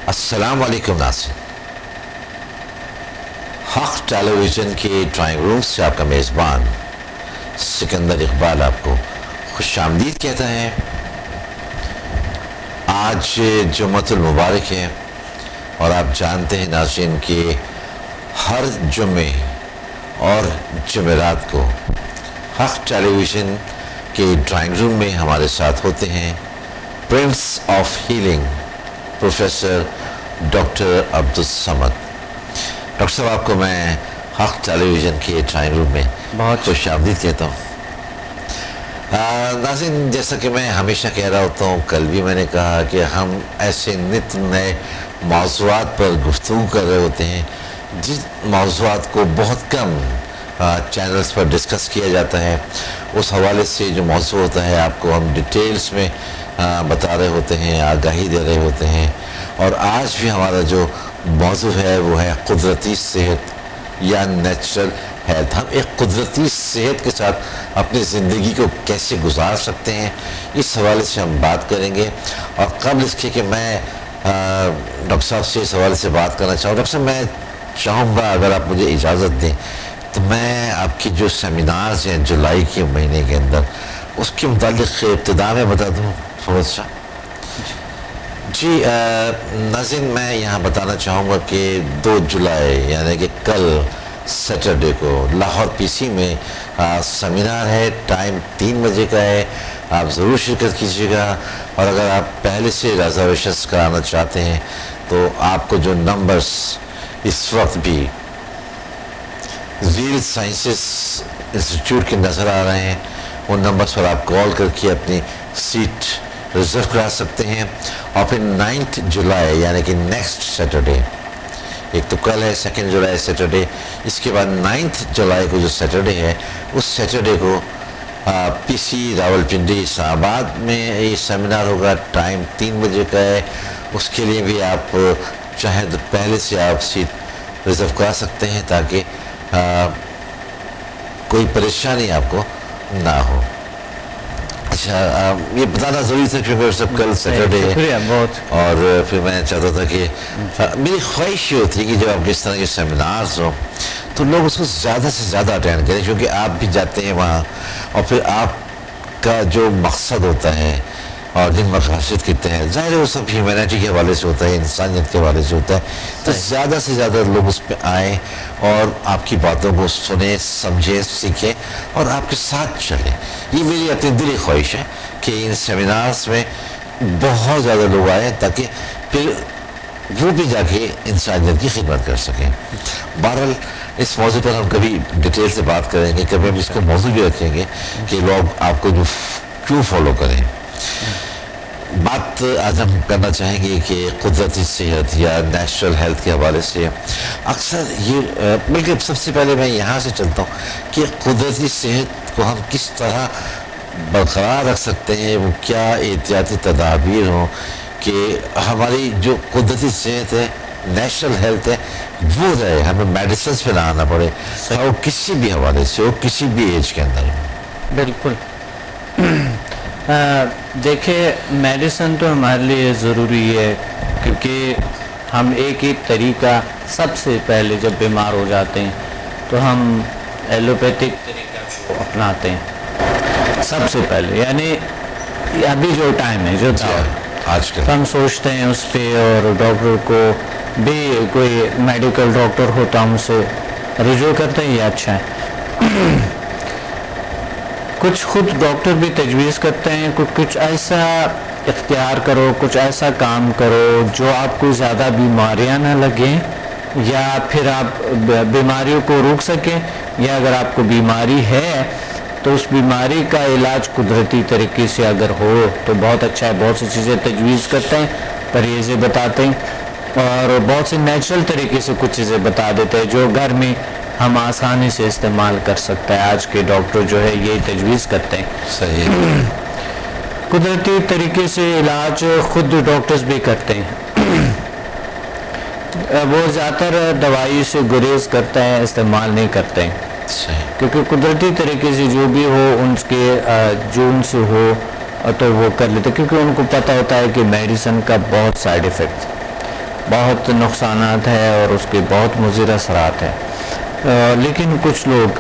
السلام علیکم ناظرین، حق ٹیلی ویژن کے ڈرائنگ روم سے آپ کا میزبان سکندر اقبال آپ کو خوش آمدید کہتا ہے۔ آج جمعۃ المبارک ہے اور آپ جانتے ہیں ناظرین کہ ہر جمعے اور جمعرات کو حق ٹیلی ویژن کے ڈرائنگ روم میں ہمارے ساتھ ہوتے ہیں prince of healing professor doctor Abdus Samad. Doctor صاحب، آپ کو میں حق ٹیلی ویژن کے ڈرائنگ روم میں بہت خوش آمدید کہتا ہوں۔ ناظرین، جیسا کہ میں ہمیشہ کہہ رہا ہوتا ہوں، کل بھی میں نے کہا کہ ہم ایسے نت نئے موضوعات پر گفتگو کر رہے ہوتے ہیں جن موضوعات کو بہت کم چینلز پر ڈسکس کیا جاتا ہے۔ اس حوالے سے جو موضوع ہوتا ہے آپ کو ہم ڈیٹیلز میں بتا رہے ہوتے ہیں، آگاہی دے رہے ہوتے ہیں۔ اور آج بھی ہمارا جو موضوع ہے وہ ہے قدرتی صحت یا نیچرل ہیلتھ۔ ہم ایک قدرتی صحت کے ساتھ اپنی زندگی کو کیسے گزار سکتے ہیں، اس حوالے سے ہم بات کریں گے۔ اور قبل اس کے کہ میں ڈاکٹر صاحب سے اس حوالے سے بات کرنا چاہوں، ڈاکٹر صاحب میں چاہوں گا اگر آپ مجھے اجازت دیں تو میں آپ کی جو سیمینارز ہیں جولائی کے مہینے کے اندر، اس کے متعلق ابتدا میں بتا دوں تھوڑا سا۔ جی ناظرین، میں یہاں بتانا چاہوں گا کہ 2 جولائی یعنی کہ کل سیٹرڈے کو لاہور پی سی میں سیمینار ہے، ٹائم 3 بجے کا ہے۔ آپ ضرور شرکت کیجیے گا، اور اگر آپ پہلے سے ریزرویشنز کرانا چاہتے ہیں تو آپ کو جو نمبرز اس وقت بھی زیل سائنسز انسٹیٹیوٹ کے نظر آ رہے ہیں، ان نمبرز پر آپ کال کر کے اپنی سیٹ ریزرو کرا سکتے ہیں۔ اور پھر 9 جولائی یعنی کہ نیکسٹ سیٹرڈے، ایک تو کل ہے 2 جولائی سیٹرڈے، اس کے بعد 9 جولائی کو جو سیٹرڈے ہے، اس سیٹرڈے کو پی سی راولپنڈی اسلام آباد میں یہ سیمینار ہوگا، ٹائم 3 بجے کا ہے۔ اس کے لیے بھی آپ چاہیں تو پہلے سے آپ سیٹ ریزرو کرا سکتے ہیں تاکہ کوئی پریشانی آپ کو نہ ہو۔ اچھا، یہ بتانا ضروری تھا کیونکہ سب کل سیٹرڈے ہے، اور پھر میں چاہتا تھا کہ میری خواہش یہ ہوتی ہے کہ جب آپ اس طرح کے سیمینارز ہوں تو لوگ اس کو زیادہ سے زیادہ اٹینڈ کریں، کیونکہ آپ بھی جاتے ہیں وہاں، اور پھر آپ کا جو مقصد ہوتا ہے اور جن مقاصد کہتے ہیں، ظاہر ہے وہ سب ہیومینٹی کے حوالے سے ہوتا ہے، انسانیت کے حوالے سے ہوتا ہے، تو زیادہ سے زیادہ لوگ اس پہ آئیں اور آپ کی باتوں کو سنیں، سمجھیں، سیکھیں اور آپ کے ساتھ چلیں۔ یہ میری اپنی دلی خواہش ہے کہ ان سیمینارز میں بہت زیادہ لوگ آئیں تاکہ پھر وہ بھی جا کے انسانیت کی خدمت کر سکیں۔ بہرحال اس موضوع پر ہم کبھی ڈیٹیل سے بات کریں گے، کبھی ہم اس کو موضوع بھی رکھیں گے کہ لوگ آپ کو جو کیوں فالو کریں۔ بات آج ہم کرنا چاہیں گے کہ قدرتی صحت یا نیچرل ہیلتھ کے حوالے سے اکثر یہ بلکہ سب سے پہلے میں یہاں سے چلتا ہوں کہ قدرتی صحت کو ہم کس طرح برقرار رکھ سکتے ہیں، وہ کیا احتیاطی تدابیر ہوں کہ ہماری جو قدرتی صحت ہے، نیچرل ہیلتھ ہے، وہ رہے، ہمیں میڈیسنس پہ نہ آنا پڑے، وہ کسی بھی حوالے سے ہو، کسی بھی ایج کے اندر ہو۔ بالکل، دیکھیں میڈیسن تو ہمارے لیے ضروری ہے، کیونکہ ہم ایک طریقہ سب سے پہلے جب بیمار ہو جاتے ہیں تو ہم ایلوپیتھک طریقہ کو اپناتے ہیں سب سے پہلے، یعنی ابھی جو ٹائم ہے جو آج کل ہم سوچتے ہیں اس پہ، اور ڈاکٹر کو بھی کوئی میڈیکل ڈاکٹر ہوتا ہم سے رجوع کرتے ہیں، یہ اچھا ہے۔ کچھ خود ڈاکٹر بھی تجویز کرتے ہیں کچھ ایسا اختیار کرو، کچھ ایسا کام کرو جو آپ کو زیادہ بیماریاں نہ لگیں، یا پھر آپ بیماریوں کو روک سکیں، یا اگر آپ کو بیماری ہے تو اس بیماری کا علاج قدرتی طریقے سے اگر ہو تو بہت اچھا ہے۔ بہت سی چیزیں تجویز کرتے ہیں، پرہیزیں بتاتے ہیں، اور بہت سے نیچرل طریقے سے کچھ چیزیں بتا دیتے ہیں جو گھر میں ہم آسانی سے استعمال کر سکتے ہیں۔ آج کے ڈاکٹر جو ہے یہ تجویز کرتے ہیں۔ صحیح، قدرتی طریقے سے علاج خود ڈاکٹرز بھی کرتے ہیں، وہ زیادہ تر دوائی سے گریز کرتے ہیں، استعمال نہیں کرتے ہیں، کیونکہ قدرتی طریقے سے جو بھی ہو ان کے جو ان سے ہو تو وہ کر لیتے، کیونکہ ان کو پتہ ہوتا ہے کہ میڈیسن کا بہت سائیڈ ایفیکٹ بہت نقصانات ہے اور اس کے بہت مضر اثرات ہیں. لیکن کچھ لوگ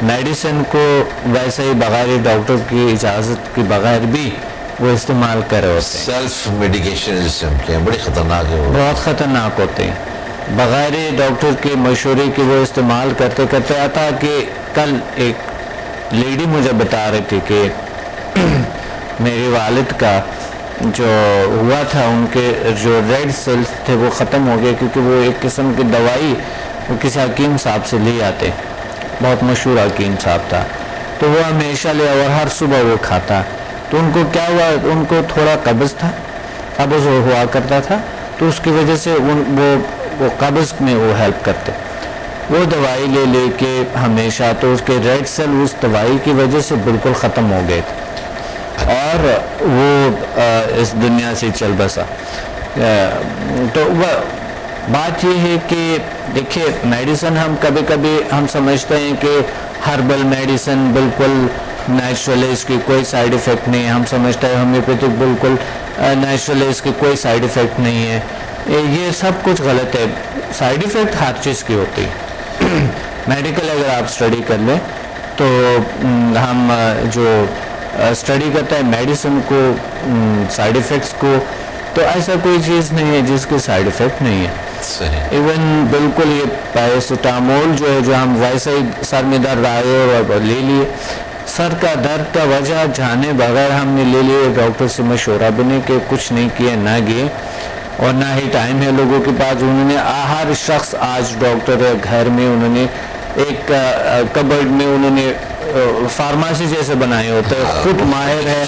میڈیسن کو ویسے ہی بغیر ڈاکٹر کی اجازت کے بغیر بھی وہ استعمال کر رہے ہوتے ہیں. سیلف میڈیکیشن سسٹم کے بڑی خطرناک ہے، بہت خطرناک ہوتے ہیں. بغیر ڈاکٹر کے مشورے کے وہ استعمال کرتے آتا کہ کل ایک لیڈی مجھے بتا رہی تھی کہ میرے والد کا جو ہوا تھا، ان کے جو ریڈ سیلز تھے وہ ختم ہو گئے، کیونکہ وہ ایک قسم کی دوائی وہ کسی حکیم صاحب سے لے آتے، بہت مشہور حکیم صاحب تھا، تو وہ ہمیشہ لے اور ہر صبح وہ کھاتا. تو ان کو کیا ہوا، ان کو تھوڑا قبض تھا، قبض ہوا کرتا تھا، تو اس کی وجہ سے وہ قبض میں وہ ہیلپ کرتے. وہ دوائی لے لے کے ہمیشہ، تو اس کے ریڈ سیل اس دوائی کی وجہ سے بالکل ختم ہو گئے تھے اور وہ اس دنیا سے چل بسا. تو بات یہ ہے کہ دیکھیے میڈیسن ہم کبھی کبھی ہم سمجھتے ہیں کہ ہربل میڈیسن بالکل نیچرل ہے، اس کی کوئی سائیڈ ایفیکٹ نہیں ہے. ہم سمجھتے ہیں ہومیوپیتھک بالکل نیچرل ہے، اس کی کوئی سائیڈ ایفیکٹ نہیں ہے. یہ سب کچھ غلط ہے. سائیڈ ایفیکٹ ہر چیز کی ہوتی ہے. میڈیکل اگر آپ اسٹڈی کر لیں تو ہم جو اسٹڈی کرتے ہیں میڈیسن کو، سائیڈ ایفیکٹس کو، تو ایسا کوئی چیز نہیں ہے جس کے سائیڈ ایفیکٹ نہیں ہے. ایون بالکل یہ پیراسیٹامول جو ہے، جو ہم ویسے ہی سر میں درد آئے اور لے لیے، سر کا درد کا وجہ جانے بغیر ہم نے لے لیے، ڈاکٹر سے مشورہ بھی نہیں کہ کچھ نہیں کیے، نہ گئے، اور نہ ہی ٹائم ہے لوگوں کے پاس. انہوں نے ہر شخص آج ڈاکٹر ہے، گھر میں انہوں نے ایک کبرڈ میں انہوں نے فارمیسی جیسے بنائے ہوتے ہیں، خود ماہر ہے،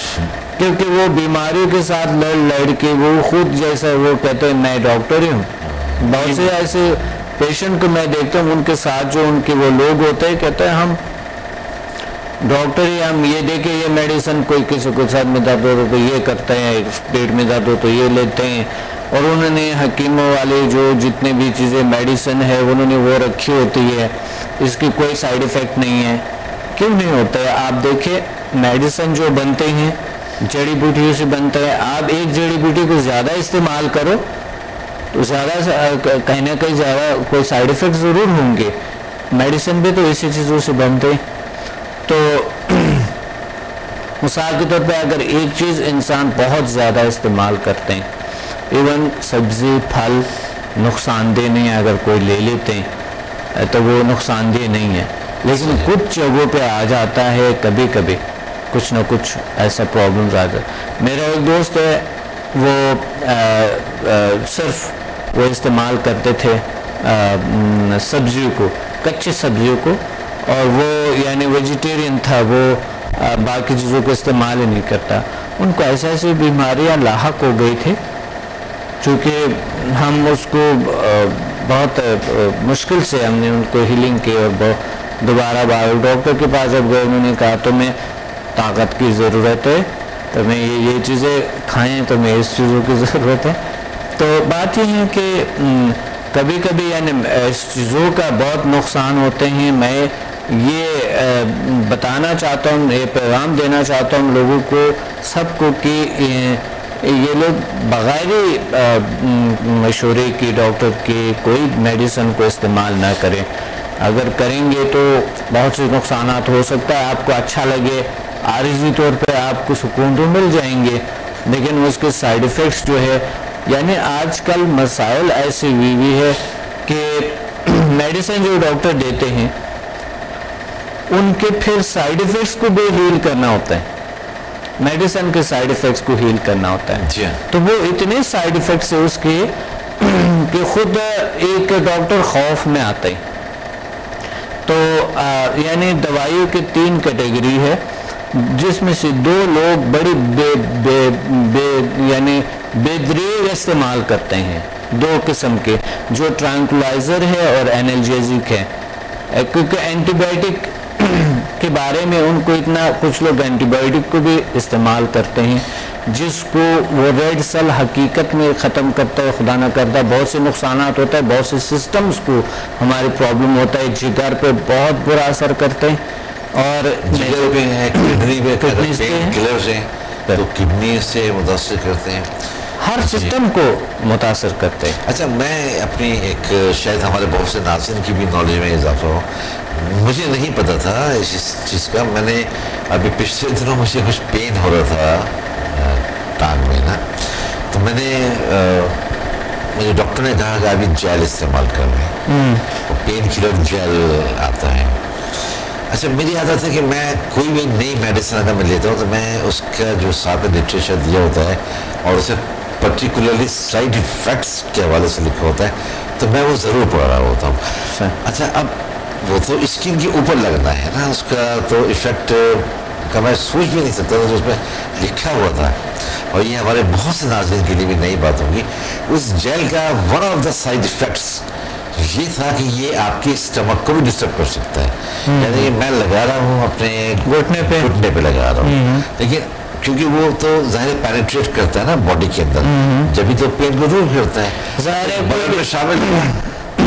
کیونکہ وہ بیماریوں کے ساتھ لڑ کے وہ خود جیسا وہ کہتے ہیں میں ڈاکٹر ہی ہوں. بہت سے ایسے پیشنٹ کو میں دیکھتا ہوں، ان کے ساتھ جو ان کے وہ لوگ ہوتے ہیں کہتے ہیں ہم ڈاکٹر ہی، ہم یہ دیکھیں یہ میڈیسن، کوئی کسی کو سر میں درد ہو تو یہ کرتے ہیں، پیٹ میں درد ہو تو یہ لیتے ہیں. اور انہوں نے حکیموں والے جو جتنے بھی چیزیں میڈیسن ہے انہوں نے وہ رکھی ہوتی ہے، اس کی کوئی سائیڈ ایفیکٹ نہیں ہے. کیوں نہیں ہوتا ہے؟ آپ دیکھیں میڈیسن جو بنتے ہیں جڑی بوٹیوں سے بنتا ہے. آپ ایک جڑی بوٹی کو زیادہ استعمال کرو تو زیادہ کہیں نہ کہیں زیادہ کوئی سائیڈ ایفیکٹ ضرور ہوں گے. میڈیسن بھی تو اسی چیزوں سے بنتے ہیں. تو مثال کے طور پہ اگر ایک چیز انسان بہت زیادہ استعمال کرتے ہیں، ایون سبزی پھل نقصان دہ نہیں ہے، اگر کوئی لے لیتے ہیں تو وہ نقصان دہ نہیں ہے. لیکن کچھ جگہوں پہ آ جاتا ہے کبھی کبھی کچھ نہ کچھ ایسا پرابلمز آ جاتا. میرا ایک دوست ہے، وہ صرف وہ استعمال کرتے تھے سبزیوں کو، کچی سبزیوں کو، اور وہ یعنی ویجیٹیرین تھا، وہ باقی چیزوں کو استعمال ہی نہیں کرتا. ان کو ایسے ایسی بیماریاں لاحق ہو گئی تھی، چونکہ ہم اس کو بہت مشکل سے ہم نے ان کو ہیلنگ کی، اور دوبارہ ڈاکٹر کے پاس جب گئے انہوں نے کہا تمہیں طاقت کی ضرورت ہے، تمہیں یہ چیزیں کھائیں، تمہیں اس چیزوں کی ضرورت ہے. تو بات یہ ہے کہ کبھی کبھی یعنی اس چیزوں کا بہت نقصان ہوتے ہیں. میں یہ بتانا چاہتا ہوں، یہ پیغام دینا چاہتا ہوں لوگوں کو، سب کو، کہ یہ لوگ بغیر مشورے کی ڈاکٹر کے کوئی میڈیسن کو استعمال نہ کریں. اگر کریں گے تو بہت سے نقصانات ہو سکتا ہے. آپ کو اچھا لگے، عارضی طور پہ آپ کو سکون تو مل جائیں گے، لیکن اس کے سائیڈ ایفیکٹس جو ہے، یعنی آج کل مسائل ایسی ہوئی ہے کہ میڈیسن جو ڈاکٹر دیتے ہیں ان کے پھر سائیڈ ایفیکٹس کو بھی ہیل کرنا ہوتا ہے، میڈیسن کے سائیڈ ایفیکٹس کو ہیل کرنا ہوتا ہے. تو وہ اتنے سائیڈ ایفیکٹس ہیں اس کے کہ خود ایک ڈاکٹر خوف میں آتا ہے. تو یعنی دوائیوں کی 3 کیٹیگری ہے، جس میں سے 2 لوگ بڑی یعنی بے دریغ استعمال کرتے ہیں. 2 قسم کے، جو ٹرانکولائزر ہے اور اینالجیزک ہے. کیونکہ اینٹی بائیوٹک کے بارے میں ان کو اتنا، کچھ لوگ اینٹی بائیوٹک کو بھی استعمال کرتے ہیں جس کو وہ ریڈ سیل حقیقت میں ختم کرتا ہے. خدا نہ کرتا بہت سے نقصانات ہوتا ہے، بہت سے سسٹمز کو ہمارے پرابلم ہوتا ہے، جگر پہ بہت برا اثر کرتے ہیں، اور جگر پہ ہے، کڈنی پہ، پین کلرز ہیں تو کڈنی سے متاثر کرتے ہیں. ہر سسٹم کو متاثر کرتے ہیں. اچھا میں اپنی ایک شاید ہمارے بہت سے ناظرین کی بھی نالج میں اضافہ ہو, مجھے نہیں پتا تھا اس چیز کا. میں نے ابھی پچھلے دنوں مجھے کچھ پین ہو رہا تھا ٹانگ میں نا, تو میں نے مجھے ڈاکٹر نے کہا کہ ابھی جیل استعمال کر لیں, پین کلر جیل آتا ہے. اچھا میری عادت ہے کہ میں کوئی بھی نئی میڈیسن اگر میں لیتا ہوں تو میں اس کا جو ساتھ لٹریچر دیا ہوتا ہے اور اسے پرٹیکولرلی سائڈ ایفیکٹس کے حوالے سے لکھا ہوتا ہے تو میں وہ ضرور پڑھ رہا ہوتا ہوں. اچھا اب وہ تو اسکن کے اوپر لگنا ہے نا, اس کا تو ایفیکٹ کا میں سوچ بھی نہیں سکتا تھا جو اس میں لکھا ہوا تھا. اور یہ ہمارے بہت سے ناظرین کے لیے بھی نئی بات ہوگی. اس جیل کا one of the side effects یہ تھا کہ یہ آپ کے اسٹمک کو بھی ڈسٹرب کر سکتا ہے. یعنی میں لگا رہا ہوں اپنے گھٹنے پہ لگا رہا ہوں, لیکن کیونکہ وہ تو ظاہر پینیٹریٹ کرتا ہے نا باڈی کے اندر, جبھی تو پین کو دور کرتا ہے, ظاہر میں شامل ہے.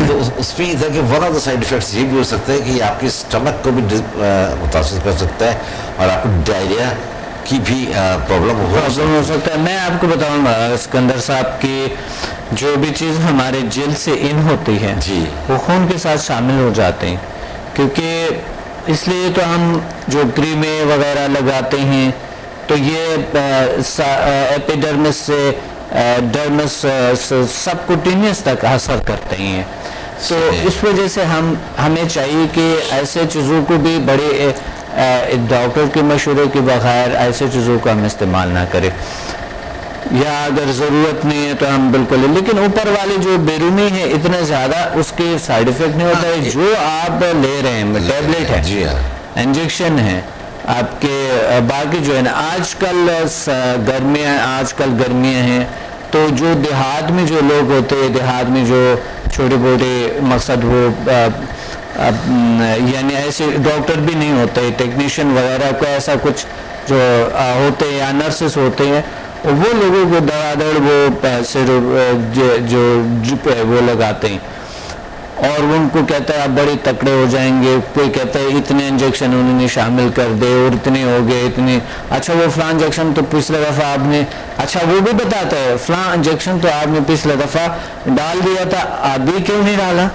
تو اس میں یہ تھا کہ one of the side effects یہ بھی ہو سکتا ہے کہ یہ آپ کے اسٹمک کو بھی متاثر کر سکتا ہے اور آپ کو ڈائریا کی بھی پرابلم ہو سکتا ہے. میں آپ کو بتاؤں گا اسکندر صاحب کی جو بھی چیز ہمارے جلد سے ان ہوتی ہے جی وہ خون کے ساتھ شامل ہو جاتے ہیں, کیونکہ اس لیے تو ہم جو کریمیں وغیرہ لگاتے ہیں تو یہ ایپیڈرمس سے ڈرمس سب کوٹینیس تک اثر کرتے ہیں. تو اس وجہ سے ہمیں چاہیے کہ ایسے چیزوں کو بھی بڑے ڈاکٹر کے مشورے کے بغیر ایسے چیزوں کو ہم استعمال نہ کریں, یا اگر ضرورت نہیں ہے تو ہم بالکل. لیکن اوپر والے جو بیرونی ہے اتنے زیادہ اس کے سائیڈ ایفیکٹ نہیں ہوتا ہے. جو آپ لے رہے ہیں ٹیبلٹ ہے, انجیکشن ہے آپ کے, باقی جو ہے نا آج کل گرمیاں ہیں تو جو دیہات میں جو لوگ ہوتے ہیں, دیہات میں جو چھوٹے موٹے مقصد وہ یعنی ایسے ڈاکٹر بھی نہیں ہوتے, ٹیکنیشین وغیرہ کو ایسا کچھ جو ہوتے ہیں یا نرسز ہوتے ہیں, وہ لوگوں کو دڑ وہ پیسے جو ڈرپ ہے وہ لگاتے ہیں اور ان کو کہتا ہے آپ بڑے تکڑے ہو جائیں گے. کوئی کہتا ہے اتنے انجیکشن انہوں نے شامل کر دے اور اتنے ہو گئے اتنے. اچھا وہ فلاں انجیکشن تو پچھلے دفعہ آپ نے, اچھا وہ بھی بتاتا ہے فلاں انجیکشن تو آپ نے پچھلے دفعہ ڈال دیا تھا, ابھی کیوں نہیں ڈالا.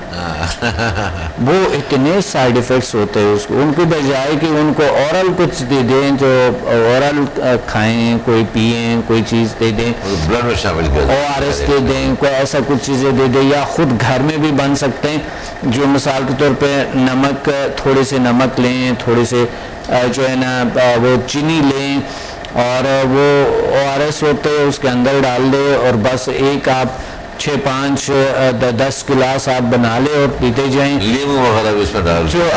وہ اتنے سائیڈ ایفیکٹس ہوتے ہیں اس کو, ان کو بجائے کہ ان کو اورل کچھ دے دیں جو اورل کھائیں, کوئی پئیں, کوئی چیز دے دیں, بلڈ میں شامل ORS دے دیں, کوئی ایسا کچھ چیزیں دے دیں, یا خود گھر میں بھی بن سکتے ہیں جو مثال کے طور پہ نمک, تھوڑے سے نمک لیں, تھوڑے سے جو ہے نا وہ چینی لیں اور وہ ORS ہوتے اس کے اندر ڈال دے اور بس ایک آپ 6-5-10 گلاس آپ بنا لے اور پیتے جائیں. لیمو وغیرہ بھی اس میں ڈال جو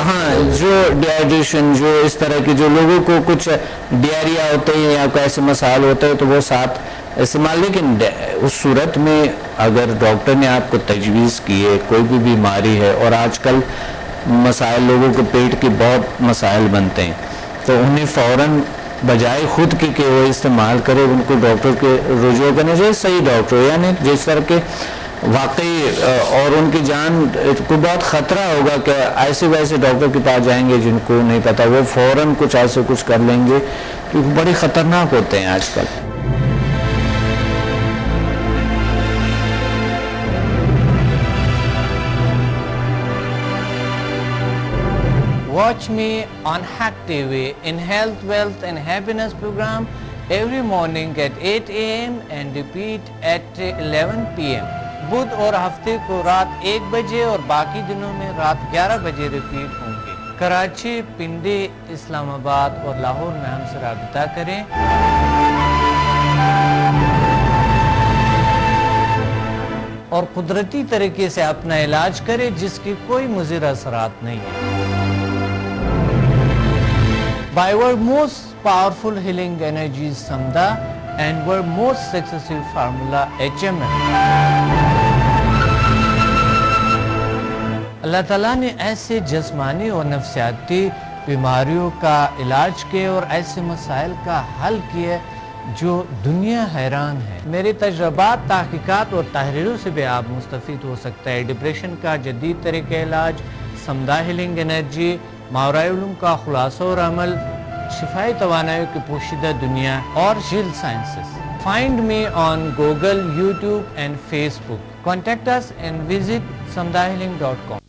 جو ڈیہائیڈریشن, جو اس طرح کی جو لوگوں کو کچھ ڈائریا ہوتے ہیں یا کوئی ایسے مسائل ہوتے ہیں تو وہ ساتھ استعمال. لیکن اس صورت میں اگر ڈاکٹر نے آپ کو تجویز کی ہے, کوئی بھی بیماری ہے, اور آج کل مسائل لوگوں کو پیٹ کے بہت مسائل بنتے ہیں, تو انہیں فوراً بجائے خود کی کہ وہ استعمال کرے, ان کو ڈاکٹر کے رجوع کرنے چاہیے, صحیح ڈاکٹر یعنی جس طرح کے واقعی اور ان کی جان کو بہت خطرہ ہوگا کہ ایسے ویسے ڈاکٹر کے پاس جائیں گے جن کو نہیں پتا, وہ فوراً کچھ ایسے کچھ کر لیں گے کیونکہ بڑے خطرناک ہوتے ہیں آج کل. Watch me on Hack TV in Health, Wealth and Happiness program every morning at 8 AM and repeat at 11 PM. بدھ اور ہفتے کو رات 1 بجے اور باقی دنوں میں رات 11 بجے ریپیٹ ہوں گے. کراچی, پنڈی, اسلام آباد اور لاہور میں ہم سے رابطہ کریں. اور قدرتی طریقے سے اپنا علاج کریں جس کی کوئی مضر اثرات نہیں ہیں. By our most powerful healing energies Samda and our most successful formula HMM. اللہ تعالیٰ نے ایسے جسمانی اور نفسیاتی بیماریوں کا علاج کیا اور ایسے مسائل کا حل کیا جو دنیا حیران ہے. میرے تجربات, تحقیقات اور تحریروں سے بھی آپ مستفید ہو سکتا ہے. ڈپریشن کا جدید طریقہ علاج, سمدہ ہیلنگ انرجی, ماورائے علوم کا خلاصہ اور عمل, شفائی توانائی کی پوشیدہ دنیا اور gel sciences. Find me on Google, YouTube and Facebook. Contact us and visit samudayhealing.com.